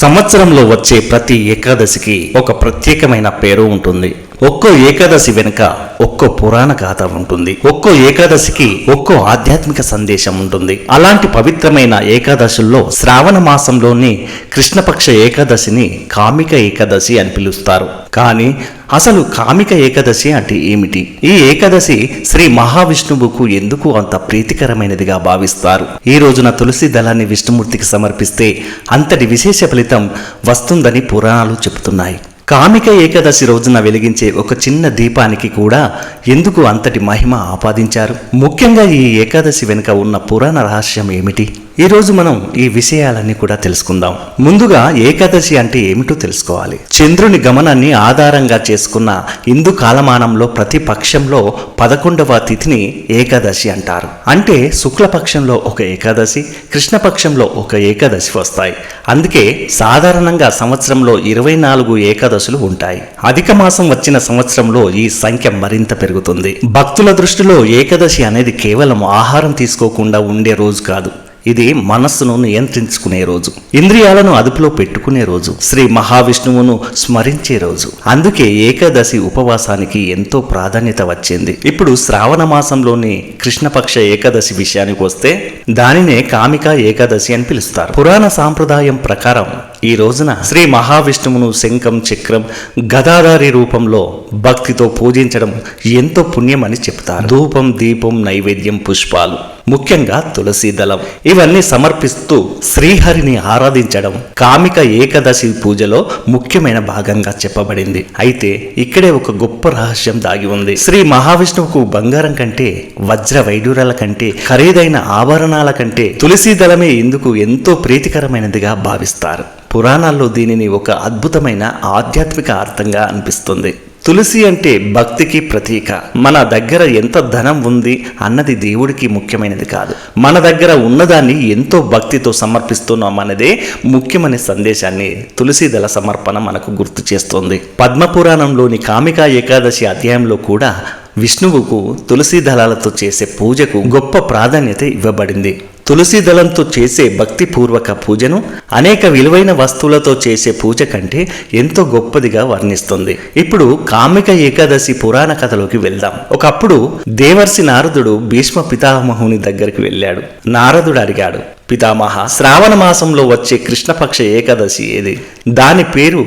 సంవత్సరంలో వచ్చే ప్రతి ఏకాదశికి ఒక ప్రత్యేకమైన పేరు ఉంటుంది. ఒక్కో ఏకాదశి వెనుక ఒక్కో పురాణ గాథ ఉంటుంది. ఒక్కో ఏకాదశికి ఒక్కో ఆధ్యాత్మిక సందేశం ఉంటుంది. అలాంటి పవిత్రమైన ఏకాదశుల్లో శ్రావణ మాసంలోని కృష్ణపక్ష ఏకాదశిని కామిక ఏకాదశి అని పిలుస్తారు. కానీ అసలు కామిక ఏకాదశి అంటే ఏమిటి? ఈ ఏకాదశి శ్రీ మహావిష్ణువుకు ఎందుకు అంత ప్రీతికరమైనదిగా భావిస్తారు? ఈ రోజున తులసి దళాన్ని విష్ణుమూర్తికి సమర్పిస్తే అంతటి విశేష ఫలితం వస్తుందని పురాణాలు చెబుతున్నాయి. కామిక ఏకాదశి రోజున వెలిగించే ఒక చిన్న దీపానికి కూడా ఎందుకు అంతటి మహిమ ఆపాదించారు? ముఖ్యంగా ఈ ఏకాదశి వెనుక ఉన్న పురాణ రహస్యం ఏమిటి? ఈ రోజు మనం ఈ విషయాలన్నీ కూడా తెలుసుకుందాం. ముందుగా ఏకాదశి అంటే ఏమిటో తెలుసుకోవాలి. చంద్రుని గమనాన్ని ఆధారంగా చేసుకున్న హిందూ కాలమానంలో ప్రతి పక్షంలో 11వ తిథిని ఏకాదశి అంటారు. అంటే శుక్లపక్షంలో ఒక ఏకాదశి, కృష్ణపక్షంలో ఒక ఏకాదశి వస్తాయి. అందుకే సాధారణంగా సంవత్సరంలో 24 ఏకాదశులు ఉంటాయి. అధిక మాసం వచ్చిన సంవత్సరంలో ఈ సంఖ్య మరింత పెరుగుతుంది. భక్తుల దృష్టిలో ఏకాదశి అనేది కేవలం ఆహారం తీసుకోకుండా ఉండే రోజు కాదు. ఇది మనస్సును నియంత్రించుకునే రోజు, ఇంద్రియాలను అదుపులో పెట్టుకునే రోజు, శ్రీ మహావిష్ణువును స్మరించే రోజు. అందుకే ఏకాదశి ఉపవాసానికి ఎంతో ప్రాధాన్యత వచ్చింది. ఇప్పుడు శ్రావణ మాసంలోని కృష్ణపక్ష ఏకాదశి విషయానికి వస్తే దానినే కామిక ఏకాదశి అని పిలుస్తారు. పురాణ సాంప్రదాయం ప్రకారం ఈ రోజున శ్రీ మహావిష్ణువును శంఖం, చక్రం, గదాధారి రూపంలో భక్తితో పూజించడం ఎంతో పుణ్యమని చెప్తారు. ధూపం, దీపం, నైవేద్యం, పుష్పాలు, ముఖ్యంగా తులసి దళం ఇవన్నీ సమర్పిస్తూ శ్రీహరిని ఆరాధించడం కామిక ఏకాదశి పూజలో ముఖ్యమైన భాగంగా చెప్పబడింది. అయితే ఇక్కడే ఒక గొప్ప రహస్యం దాగి ఉంది. శ్రీ మహావిష్ణువుకు బంగారం కంటే, వజ్ర వైడూర్యాల కంటే, ఖరీదైన ఆభరణాల కంటే తులసి దళమే ఎందుకు ఎంతో ప్రీతికరమైనదిగా భావిస్తారు? పురాణాల్లో దీనిని ఒక అద్భుతమైన ఆధ్యాత్మిక అర్థంగా అనిపిస్తుంది. తులసి అంటే భక్తికి ప్రతీక. మన దగ్గర ఎంత ధనం ఉంది అన్నది దేవుడికి ముఖ్యమైనది కాదు. మన దగ్గర ఉన్నదాన్ని ఎంతో భక్తితో సమర్పిస్తున్నామన్నదే ముఖ్యమైన సందేశాన్ని తులసి దళ సమర్పణ మనకు గుర్తు చేస్తోంది. పద్మపురాణంలోని కామిక ఏకాదశి అధ్యాయంలో కూడా విష్ణువుకు తులసి దళాలతో చేసే పూజకు గొప్ప ప్రాధాన్యత ఇవ్వబడింది. తులసి దళంతో చేసే భక్తిపూర్వక పూజను అనేక విలువైన వస్తువులతో చేసే పూజ కంటే ఎంతో గొప్పదిగా వర్ణిస్తుంది. ఇప్పుడు కామిక ఏకాదశి పురాణ కథలోకి వెళ్దాం. ఒకప్పుడు దేవర్షి నారదుడు భీష్మ పితామహుని దగ్గరికి వెళ్ళాడు. నారదుడు అడిగాడు, పితామహ, శ్రావణ మాసంలో వచ్చే కృష్ణపక్ష ఏకాదశి ఏది? దాని పేరు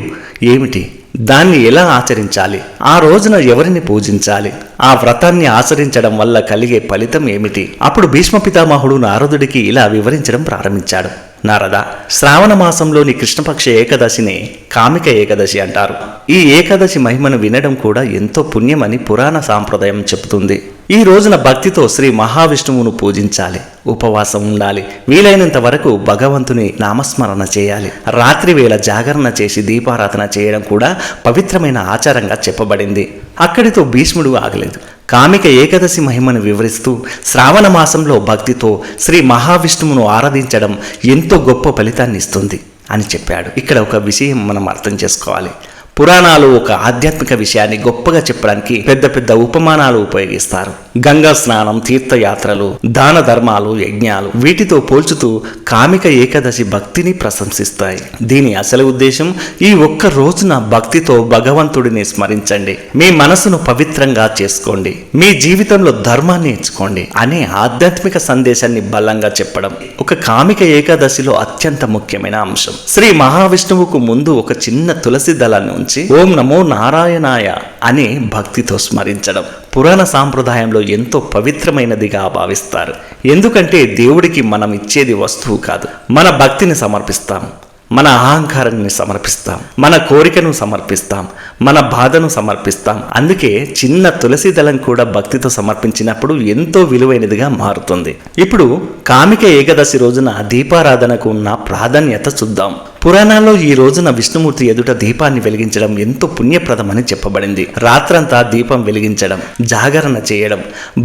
ఏమిటి? దాన్ని ఎలా ఆచరించాలి? ఆ రోజున ఎవరిని పూజించాలి? ఆ వ్రతాన్ని ఆచరించడం వల్ల కలిగే ఫలితం ఏమిటి? అప్పుడు భీష్మ పితామహుడు నారదుడికి ఇలా వివరించడం ప్రారంభించాడు. నారద, శ్రావణ మాసంలోని కృష్ణపక్ష ఏకాదశిని కామిక ఏకాదశి అంటారు. ఈ ఏకాదశి మహిమను వినడం కూడా ఎంతో పుణ్యమని పురాణ సాంప్రదాయం చెబుతుంది. ఈ రోజున భక్తితో శ్రీ మహావిష్ణువును పూజించాలి, ఉపవాసం ఉండాలి, వీలైనంత వరకు భగవంతుని నామస్మరణ చేయాలి. రాత్రి వేళ జాగరణ చేసి దీపారాధన చేయడం కూడా పవిత్రమైన ఆచారంగా చెప్పబడింది. అక్కడితో భీష్ముడు ఆగలేదు. కామిక ఏకాదశి మహిమను వివరిస్తూ శ్రావణ మాసంలో భక్తితో శ్రీ మహావిష్ణువును ఆరాధించడం ఎంతో గొప్ప ఫలితాన్ని ఇస్తుంది అని చెప్పాడు. ఇక్కడ ఒక విషయం మనం అర్థం చేసుకోవాలి. పురాణాలు ఒక ఆధ్యాత్మిక విషయాన్ని గొప్పగా చెప్పడానికి పెద్ద పెద్ద ఉపమానాలు ఉపయోగిస్తారు. గంగా స్నానం, తీర్థయాత్రలు, దాన ధర్మాలు, యజ్ఞాలు, వీటితో పోల్చుతూ కామిక ఏకాదశి భక్తిని ప్రశంసిస్తాయి. దీని అసలు ఉద్దేశం ఈ ఒక్క రోజున భక్తితో భగవంతుడిని స్మరించండి, మీ మనసును పవిత్రంగా చేసుకోండి, మీ జీవితంలో ధర్మాన్ని ఎంచుకోండి అనే ఆధ్యాత్మిక సందేశాన్ని బలంగా చెప్పడం ఒక కామిక ఏకాదశిలో అత్యంత ముఖ్యమైన అంశం. శ్రీ మహావిష్ణువుకు ముందు ఒక చిన్న తులసి దళాన్ని ఓం నమో నారాయణాయ అని భక్తితో స్మరించడం పురాణ సాంప్రదాయంలో ఎంతో పవిత్రమైనదిగా భావిస్తారు. ఎందుకంటే దేవుడికి మనం ఇచ్చేది వస్తువు కాదు, మన భక్తిని సమర్పిస్తాం, మన అహంకారాన్ని సమర్పిస్తాం, మన కోరికను సమర్పిస్తాం, మన బాధను సమర్పిస్తాం. అందుకే చిన్న తులసి దళం కూడా భక్తితో సమర్పించినప్పుడు ఎంతో విలువైనదిగా మారుతుంది. ఇప్పుడు కామిక ఏకాదశి రోజున దీపారాధనకు ఉన్న ప్రాధాన్యత చూద్దాం. పురాణాల్లో ఈ రోజున విష్ణుమూర్తి ఎదుట దీపాన్ని వెలిగించడం ఎంతో పుణ్యప్రదమని చెప్పబడింది. రాత్రంతా దీపం వెలిగించడం, జాగరణ చేయడం,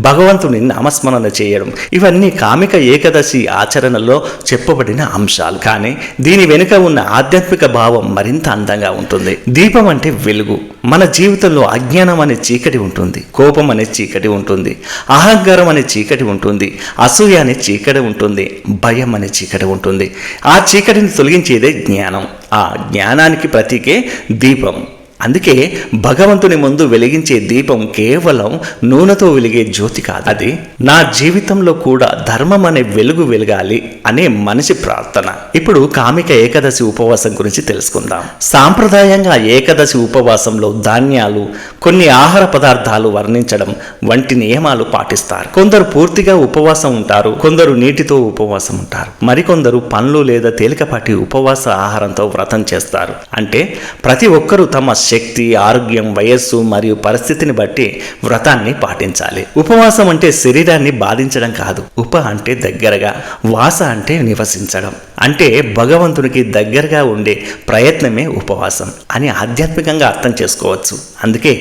భగవంతుని నామస్మరణ చేయడం ఇవన్నీ కామిక ఏకాదశి ఆచరణలో చెప్పబడిన అంశాలు. కానీ దీని వెనుక వెనుక ఉన్న ఆధ్యాత్మిక భావం మరింత అందంగా ఉంటుంది. దీపం అంటే వెలుగు. మన జీవితంలో అజ్ఞానం అనే చీకటి ఉంటుంది, కోపం అనే చీకటి ఉంటుంది, అహంకారం అనే చీకటి ఉంటుంది, అసూయ అనే చీకటి ఉంటుంది, భయం అనే చీకటి ఉంటుంది. ఆ చీకటిని తొలగించేదే జ్ఞానం. ఆ జ్ఞానానికి ప్రతీకే దీపం. అందుకే భగవంతుని ముందు వెలిగించే దీపం కేవలం నూనెతో వెలిగే జ్యోతి కాదు, అది నా జీవితంలో కూడా ధర్మం అనే వెలుగు వెలగాలి అనే మనిషి ప్రార్థన. ఇప్పుడు కామిక ఏకాదశి ఉపవాసం గురించి తెలుసుకుందాం. సాంప్రదాయంగా ఏకాదశి ఉపవాసంలో ధాన్యాలు, కొన్ని ఆహార పదార్థాలు వర్ణించడం వంటి నియమాలు పాటిస్తారు. కొందరు పూర్తిగా ఉపవాసం ఉంటారు, కొందరు నీటితో ఉపవాసం ఉంటారు, మరికొందరు పండ్లు లేదా తేలికపాటి ఉపవాస ఆహారంతో వ్రతం చేస్తారు. అంటే ప్రతి ఒక్కరూ తమ శక్తి, ఆరోగ్యం, వయస్సు మరియు పరిస్థితిని బట్టి వ్రతాన్ని పాటించాలి. ఉపవాసం అంటే శరీరాన్ని బాధించడం కాదు. ఉప అంటే దగ్గరగా, వాస అంటే నివసించడం, అంటే భగవంతునికి దగ్గరగా ఉండే ప్రయత్నమే ఉపవాసం అని ఆధ్యాత్మికంగా అర్థం చేసుకోవచ్చు. అందుకే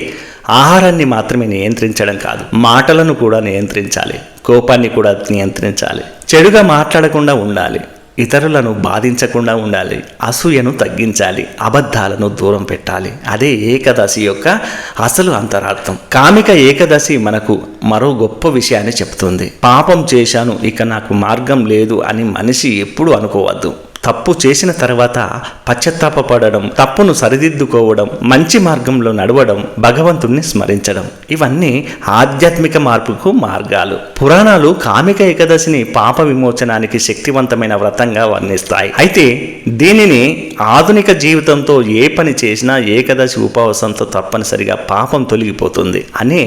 ఆహారాన్ని మాత్రమే నియంత్రించడం కాదు, మాటలను కూడా నియంత్రించాలి, కోపాన్ని కూడా నియంత్రించాలి, చెడుగా మాట్లాడకుండా ఉండాలి, ఇతరులను బాధించకుండా ఉండాలి, అసూయను తగ్గించాలి, అబద్ధాలను దూరం పెట్టాలి. అదే ఏకాదశి యొక్క అసలు అంతరార్థం. కామిక ఏకాదశి మనకు మరో గొప్ప విషయాన్ని చెప్తుంది. పాపం చేశాను, ఇక నాకు మార్గం లేదు అని మనిషి ఎప్పుడూ అనుకోవద్దు. తప్పు చేసిన తర్వాత పశ్చాత్తాపపడడం, తప్పును సరిదిద్దుకోవడం, మంచి మార్గంలో నడవడం, భగవంతుణ్ణి స్మరించడం, ఇవన్నీ ఆధ్యాత్మిక మార్పుకు మార్గాలు. పురాణాలు కామిక ఏకాదశిని పాప విమోచనానికి శక్తివంతమైన వ్రతంగా వర్ణిస్తాయి. అయితే దీనిని ఆధునిక జీవితంతో ఏ పని చేసినా ఏకాదశి ఉపవాసంతో తప్పనిసరిగా పాపం తొలగిపోతుంది అనే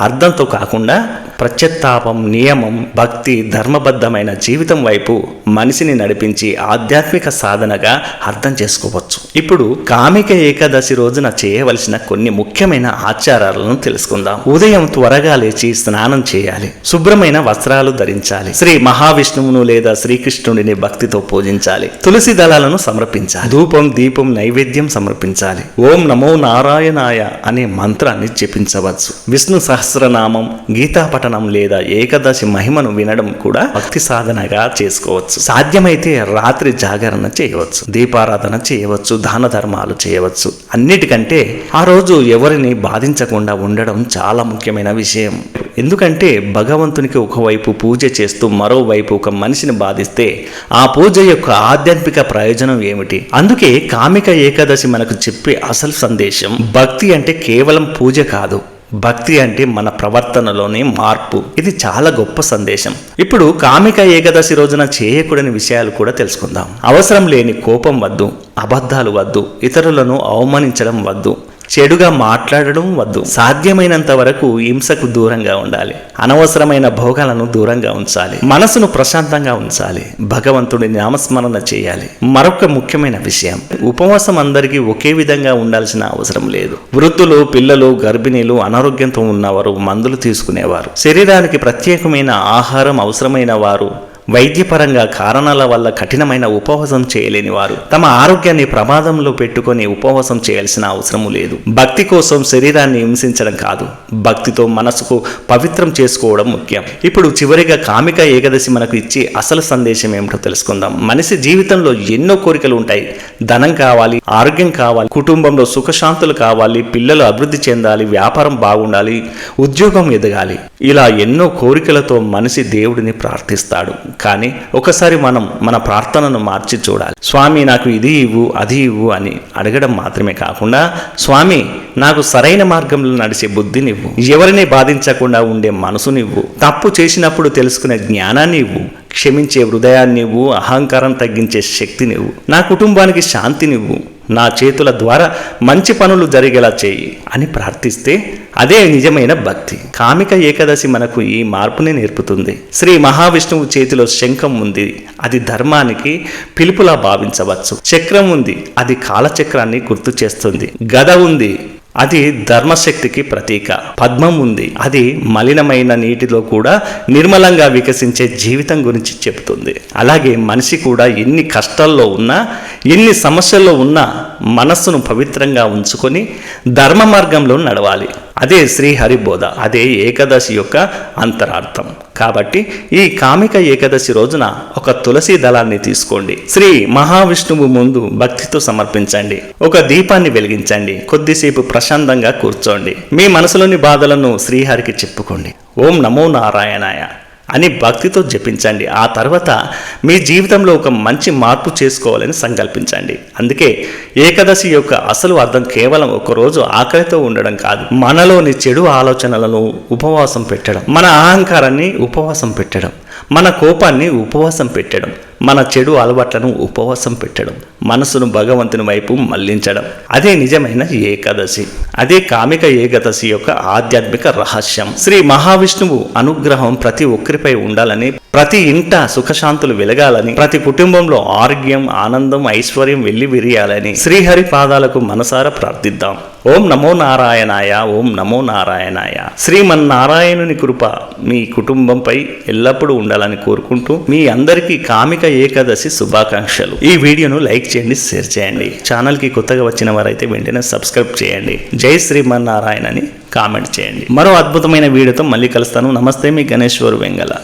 అర్థంతో కాకుండా పశ్చాత్తాపం, నియమం, భక్తి, ధర్మబద్ధమైన జీవితం వైపు మనిషిని నడిపించి ఆధ్యాత్మిక సాధనగా అర్థం చేసుకోవచ్చు. ఇప్పుడు కామిక ఏకాదశి రోజున చేయవలసిన కొన్ని ముఖ్యమైన ఆచారాలను తెలుసుకుందాం. ఉదయం త్వరగా లేచి స్నానం చేయాలి, శుభ్రమైన వస్త్రాలు ధరించాలి, శ్రీ మహావిష్ణువును లేదా శ్రీకృష్ణుడిని భక్తితో పూజించాలి, తులసి దళాలను సమర్పించాలి, ధూపం, దీపం, నైవేద్యం సమర్పించాలి, ఓం నమో నారాయణాయ అనే మంత్రాన్ని జపించవచ్చు. విష్ణు సహస్రనామం, గీతా పఠనం లేదా ఏకాదశి మహిమను వినడం కూడా భక్తి సాధనగా చేసుకోవచ్చు. సాధ్యమైతే రాత్రి జాగరణ చేయవచ్చు, దీపారాధన చేయవచ్చు, దాన ధర్మాలు చేయవచ్చు. అన్నిటికంటే ఆ రోజు ఎవరిని బాధించకుండా ఉండడం చాలా ముఖ్యమైన విషయం. ఎందుకంటే భగవంతునికి ఒకవైపు పూజ చేస్తూ మరోవైపు ఒక మనిషిని బాధిస్తే ఆ పూజ యొక్క ఆధ్యాత్మిక ప్రయోజనం ఏమిటి? అందుకే కామిక ఏకాదశి మనకు చెప్పే అసలు సందేశం, భక్తి అంటే కేవలం పూజ కాదు, భక్తి అంటే మన ప్రవర్తనలోనే మార్పు. ఇది చాలా గొప్ప సందేశం. ఇప్పుడు కామిక ఏకాదశి రోజున చేయకూడని విషయాలు కూడా తెలుసుకుందాం. అవసరం లేని కోపం వద్దు, అబద్ధాలు వద్దు, ఇతరులను అవమానించడం వద్దు, చెడుగా మాట్లాడడం వద్దు, సాధ్యమైనంత వరకు హింసకు దూరంగా ఉండాలి, అనవసరమైన భోగాలను దూరంగా ఉంచాలి, మనసును ప్రశాంతంగా ఉంచాలి, భగవంతుడి నామస్మరణ చేయాలి. మరొక ముఖ్యమైన విషయం, ఉపవాసం అందరికీ ఒకే విధంగా ఉండాల్సిన అవసరం లేదు. వృద్ధులు, పిల్లలు, గర్భిణీలు, అనారోగ్యంతో ఉన్నవారు, మందులు తీసుకునేవారు, శరీరానికి ప్రత్యేకమైన ఆహారం అవసరమైన వారు, వైద్యపరంగా కారణాల వల్ల కఠినమైన ఉపవాసం చేయలేని వారు తమ ఆరోగ్యాన్ని ప్రమాదంలో పెట్టుకొని ఉపవాసం చేయాల్సిన అవసరం లేదు. భక్తి కోసం శరీరాన్ని హింసించడం కాదు, భక్తితో మనసుకు పవిత్రం చేసుకోవడం ముఖ్యం. ఇప్పుడు చివరిగా కామిక ఏకాదశి మనకు ఇచ్చే అసలు సందేశం ఏమిటో తెలుసుకుందాం. మనిషి జీవితంలో ఎన్నో కోరికలు ఉంటాయి. ధనం కావాలి, ఆరోగ్యం కావాలి, కుటుంబంలో సుఖశాంతులు కావాలి, పిల్లలు అభివృద్ధి చెందాలి, వ్యాపారం బాగుండాలి, ఉద్యోగం ఎదగాలి. ఇలా ఎన్నో కోరికలతో మనిషి దేవుడిని ప్రార్థిస్తాడు. కానీ ఒకసారి మనం మన ప్రార్థనను మార్చి చూడాలి. స్వామి నాకు ఇది ఇవ్వు, అది ఇవ్వు అని అడగడం మాత్రమే కాకుండా, స్వామి నాకు సరైన మార్గంలో నడిచే బుద్ధినివ్వు, ఎవరిని బాధించకుండా ఉండే మనసునివ్వు, తప్పు చేసినప్పుడు తెలుసుకునే జ్ఞానాన్ని ఇవ్వు, క్షమించే హృదయాన్నివ్వు, అహంకారం తగ్గించే శక్తినివ్వు, నా కుటుంబానికి శాంతినివ్వు, నా చేతుల ద్వారా మంచి పనులు జరిగేలా చేయి అని ప్రార్థిస్తే అదే నిజమైన భక్తి. కామిక ఏకాదశి మనకు ఈ మార్పుని నేర్పుతుంది. శ్రీ మహావిష్ణువు చేతిలో శంఖం ఉంది, అది ధర్మానికి పిలుపులా భావించవచ్చు. చక్రం ఉంది, అది కాలచక్రాన్ని గుర్తు చేస్తుంది. గద ఉంది, అది ధర్మశక్తికి ప్రతీక. పద్మం ఉంది, అది మలినమైన నీటిలో కూడా నిర్మలంగా వికసించే జీవితం గురించి చెబుతుంది. అలాగే మనిషి కూడా ఎన్ని కష్టాల్లో ఉన్నా, ఎన్ని సమస్యల్లో ఉన్నా మనస్సును పవిత్రంగా ఉంచుకొని ధర్మ మార్గంలో నడవాలి. అదే శ్రీహరి బోధ, అదే ఏకాదశి యొక్క అంతరార్థం. కాబట్టి ఈ కామిక ఏకాదశి రోజున ఒక తులసి దళాన్ని తీసుకోండి, శ్రీ మహావిష్ణువు ముందు భక్తితో సమర్పించండి, ఒక దీపాన్ని వెలిగించండి, కొద్దిసేపు ప్రశాంతంగా కూర్చోండి, మీ మనసులోని బాధలను శ్రీహరికి చెప్పుకోండి. ఓం నమో నారాయణాయ అని భక్తితో జపించండి. ఆ తర్వాత మీ జీవితంలో ఒక మంచి మార్పు చేసుకోవాలని సంకల్పించండి. అందుకే ఏకాదశి యొక్క అసలు అర్థం కేవలం ఒకరోజు ఆకలితో ఉండడం కాదు, మనలోని చెడు ఆలోచనలను ఉపవాసం పెట్టడం, మన అహంకారాన్ని ఉపవాసం పెట్టడం, మన కోపాన్ని ఉపవాసం పెట్టడం, మన చెడు అలవాట్లను ఉపవాసం పెట్టడం, మనసును భగవంతుని వైపు మళ్లించడం. అదే నిజమైన ఏకాదశి. అదే కామిక ఏకాదశి యొక్క ఆధ్యాత్మిక రహస్యం. శ్రీ మహావిష్ణువు అనుగ్రహం ప్రతి ఒక్కరిపై ఉండాలని, ప్రతి ఇంట సుఖశాంతులు వెలగాలని, ప్రతి కుటుంబంలో ఆరోగ్యం, ఆనందం, ఐశ్వర్యం వెళ్లి విరియాలని శ్రీహరి పాదాలకు మనసారా ప్రార్థిద్దాం. ఓం నమో నారాయణాయ, ఓం నమో నారాయణాయ. శ్రీమన్నారాయణుని కృప మీ కుటుంబంపై ఎల్లప్పుడూ ఉండాలని కోరుకుంటూ మీ అందరికీ కామిక ఏకాదశి శుభాకాంక్షలు. ఈ వీడియోను లైక్ చేయండి, షేర్ చేయండి. ఛానల్కి కొత్తగా వచ్చిన వారైతే వెంటనే సబ్స్క్రైబ్ చేయండి. జై శ్రీమన్నారాయణ అని కామెంట్ చేయండి. మరో అద్భుతమైన వీడియోతో మళ్ళీ కలుస్తాను. నమస్తే, మీ గణేశ్వర్ వెంగళ.